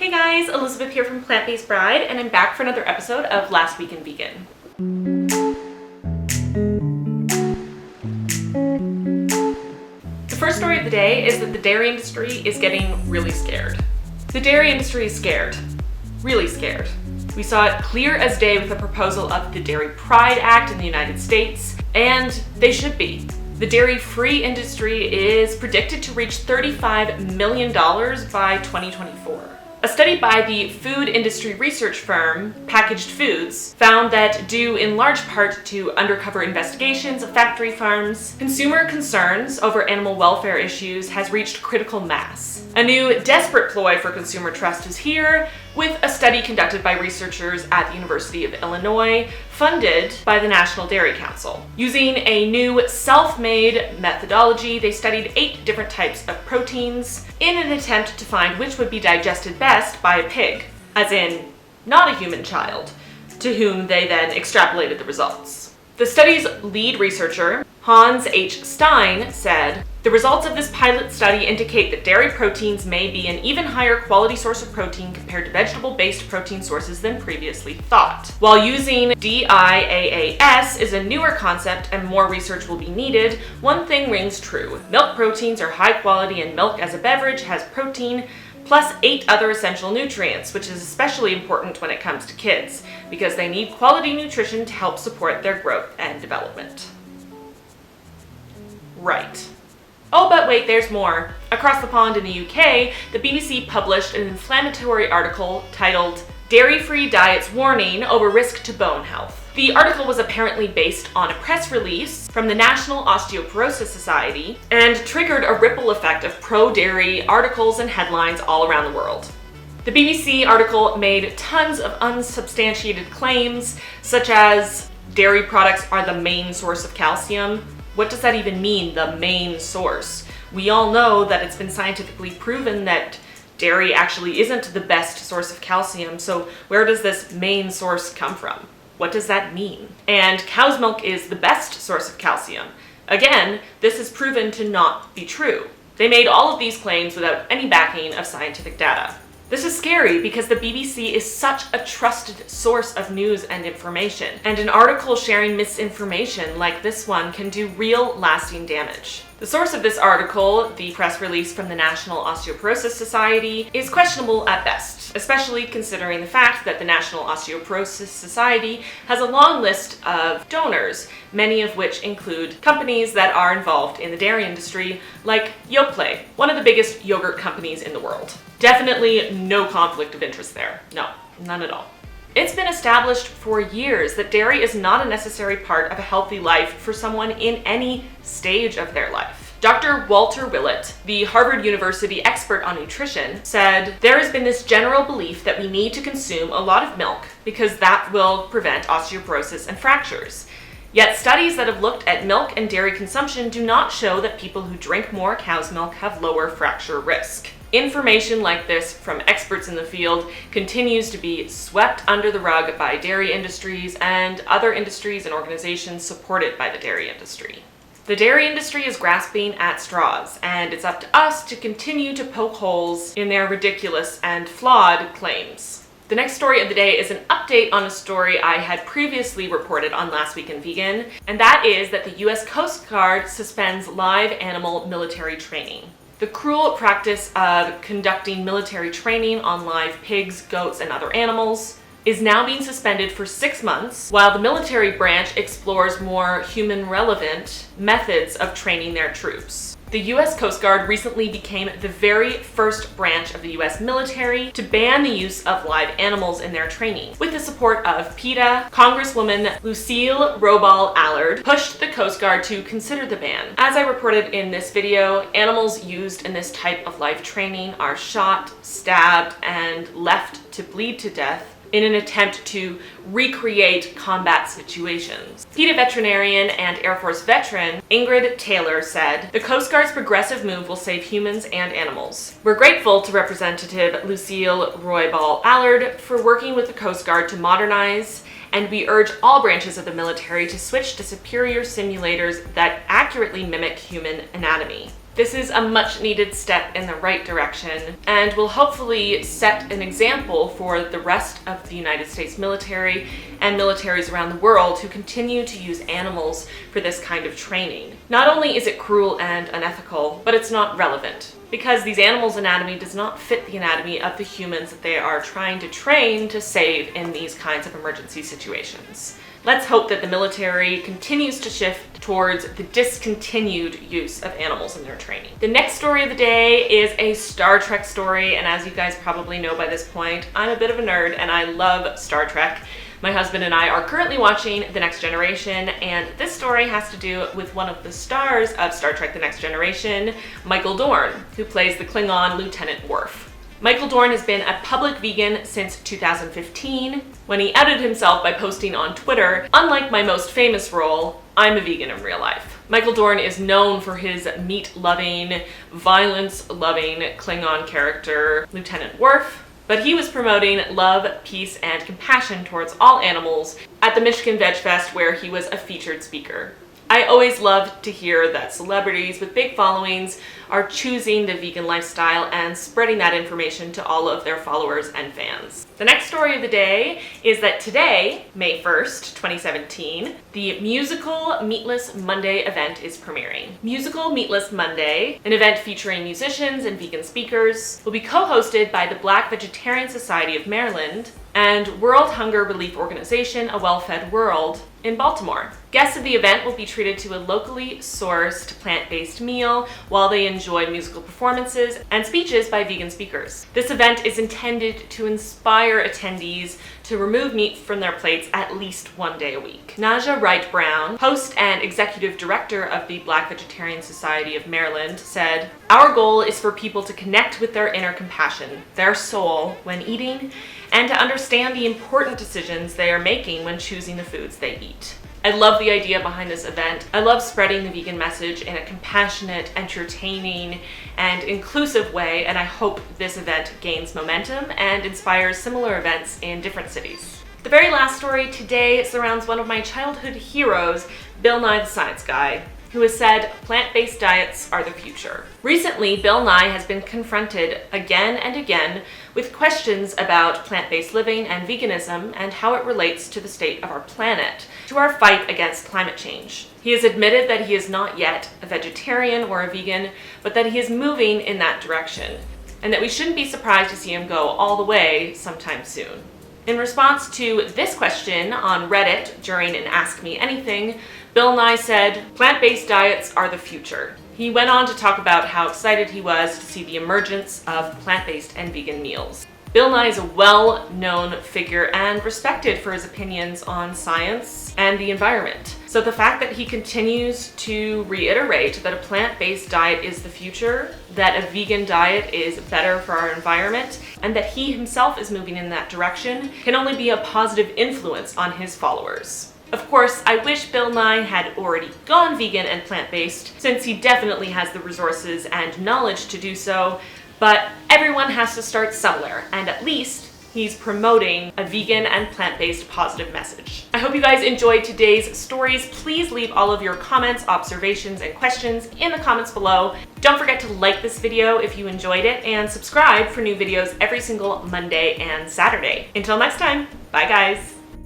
Hey guys, Elizabeth here from Plant-Based Bride, and I'm back for another episode of Last Week in Vegan. The first story of the day is that the dairy industry is getting really scared. The dairy industry is scared. Really scared. We saw it clear as day with the proposal of the Dairy Pride Act in the United States, and they should be. The dairy-free industry is predicted to reach $35 million by 2024. A study by the food industry research firm Packaged Foods found that, due in large part to undercover investigations of factory farms, consumer concerns over animal welfare issues has reached critical mass. A new desperate ploy for consumer trust is here, with a study conducted by researchers at the University of Illinois, funded by the National Dairy Council. Using a new self-made methodology, they studied 8 different types of proteins in an attempt to find which would be digested best by a pig, as in, not a human child, to whom they then extrapolated the results. The study's lead researcher, Hans H. Stein, said, "The results of this pilot study indicate that dairy proteins may be an even higher quality source of protein compared to vegetable-based protein sources than previously thought. While using DIAAS is a newer concept and more research will be needed, one thing rings true. Milk proteins are high quality, and milk as a beverage has protein plus 8 other essential nutrients, which is especially important when it comes to kids, because they need quality nutrition to help support their growth and development." Right. Oh, but wait, there's more. Across the pond in the UK, the BBC published an inflammatory article titled "Dairy-Free Diets Warning Over Risk to Bone Health." The article was apparently based on a press release from the National Osteoporosis Society and triggered a ripple effect of pro-dairy articles and headlines all around the world. The BBC article made tons of unsubstantiated claims, such as dairy products are the main source of calcium. What does that even mean, the main source? We all know that it's been scientifically proven that dairy actually isn't the best source of calcium, so where does this main source come from? What does that mean? And cow's milk is the best source of calcium. Again, this is proven to not be true. They made all of these claims without any backing of scientific data. This is scary because the BBC is such a trusted source of news and information, and an article sharing misinformation like this one can do real lasting damage. The source of this article, the press release from the National Osteoporosis Society, is questionable at best, especially considering the fact that the National Osteoporosis Society has a long list of donors, many of which include companies that are involved in the dairy industry, like Yoplait, one of the biggest yogurt companies in the world. Definitely no conflict of interest there. No, none at all. It's been established for years that dairy is not a necessary part of a healthy life for someone in any stage of their life. Dr. Walter Willett, the Harvard University expert on nutrition, said, "There has been this general belief that we need to consume a lot of milk because that will prevent osteoporosis and fractures. Yet studies that have looked at milk and dairy consumption do not show that people who drink more cow's milk have lower fracture risk." Information like this from experts in the field continues to be swept under the rug by dairy industries and other industries and organizations supported by the dairy industry. The dairy industry is grasping at straws, and it's up to us to continue to poke holes in their ridiculous and flawed claims. The next story of the day is an update on a story I had previously reported on Last Week in Vegan, and that is that the US Coast Guard suspends live animal military training. The cruel practice of conducting military training on live pigs, goats, and other animals is now being suspended for 6 months, while the military branch explores more human-relevant methods of training their troops. The US Coast Guard recently became the very first branch of the US military to ban the use of live animals in their training. With the support of PETA, Congresswoman Lucille Roybal Allard pushed the Coast Guard to consider the ban. As I reported in this video, animals used in this type of live training are shot, stabbed, and left to bleed to death in an attempt to recreate combat situations. PETA veterinarian and Air Force veteran Ingrid Taylor said, "The Coast Guard's progressive move will save humans and animals. We're grateful to Representative Lucille Roybal Allard for working with the Coast Guard to modernize, and we urge all branches of the military to switch to superior simulators that accurately mimic human anatomy." This is a much needed step in the right direction and will hopefully set an example for the rest of the United States military and militaries around the world who continue to use animals for this kind of training. Not only is it cruel and unethical, but it's not relevant, because these animals' anatomy does not fit the anatomy of the humans that they are trying to train to save in these kinds of emergency situations. Let's hope that the military continues to shift towards the discontinued use of animals in their training. The next story of the day is a Star Trek story, and as you guys probably know by this point, I'm a bit of a nerd and I love Star Trek. My husband and I are currently watching The Next Generation, and this story has to do with one of the stars of Star Trek The Next Generation, Michael Dorn, who plays the Klingon Lieutenant Worf. Michael Dorn has been a public vegan since 2015, when he outed himself by posting on Twitter, "Unlike my most famous role, I'm a vegan in real life." Michael Dorn is known for his meat-loving, violence-loving Klingon character, Lieutenant Worf, but he was promoting love, peace, and compassion towards all animals at the Michigan VegFest, where he was a featured speaker. I always love to hear that celebrities with big followings are choosing the vegan lifestyle and spreading that information to all of their followers and fans. The next story of the day is that today, May 1st, 2017, the Musical Meatless Monday event is premiering. Musical Meatless Monday, an event featuring musicians and vegan speakers, will be co-hosted by the Black Vegetarian Society of Maryland and World Hunger Relief Organization, A Well-Fed World, in Baltimore. Guests of the event will be treated to a locally sourced plant-based meal while they enjoy musical performances and speeches by vegan speakers. This event is intended to inspire attendees to remove meat from their plates at least one day a week. Naja Wright Brown, host and executive director of the Black Vegetarian Society of Maryland, said, "Our goal is for people to connect with their inner compassion, their soul, when eating, and to understand the important decisions they are making when choosing the foods they eat." I love the idea behind this event. I love spreading the vegan message in a compassionate, entertaining, and inclusive way, and I hope this event gains momentum and inspires similar events in different cities. The very last story today surrounds one of my childhood heroes, Bill Nye the Science Guy, who has said plant-based diets are the future. Recently, Bill Nye has been confronted again and again with questions about plant-based living and veganism and how it relates to the state of our planet, to our fight against climate change. He has admitted that he is not yet a vegetarian or a vegan, but that he is moving in that direction, and that we shouldn't be surprised to see him go all the way sometime soon. In response to this question on Reddit during an Ask Me Anything, Bill Nye said, "Plant-based diets are the future." He went on to talk about how excited he was to see the emergence of plant-based and vegan meals. Bill Nye is a well-known figure and respected for his opinions on science and the environment. So the fact that he continues to reiterate that a plant-based diet is the future, that a vegan diet is better for our environment, and that he himself is moving in that direction can only be a positive influence on his followers. Of course, I wish Bill Nye had already gone vegan and plant-based, since he definitely has the resources and knowledge to do so, but everyone has to start somewhere, and at least he's promoting a vegan and plant-based positive message. I hope you guys enjoyed today's stories. Please leave all of your comments, observations, and questions in the comments below. Don't forget to like this video if you enjoyed it, and subscribe for new videos every single Monday and Saturday. Until next time, bye guys!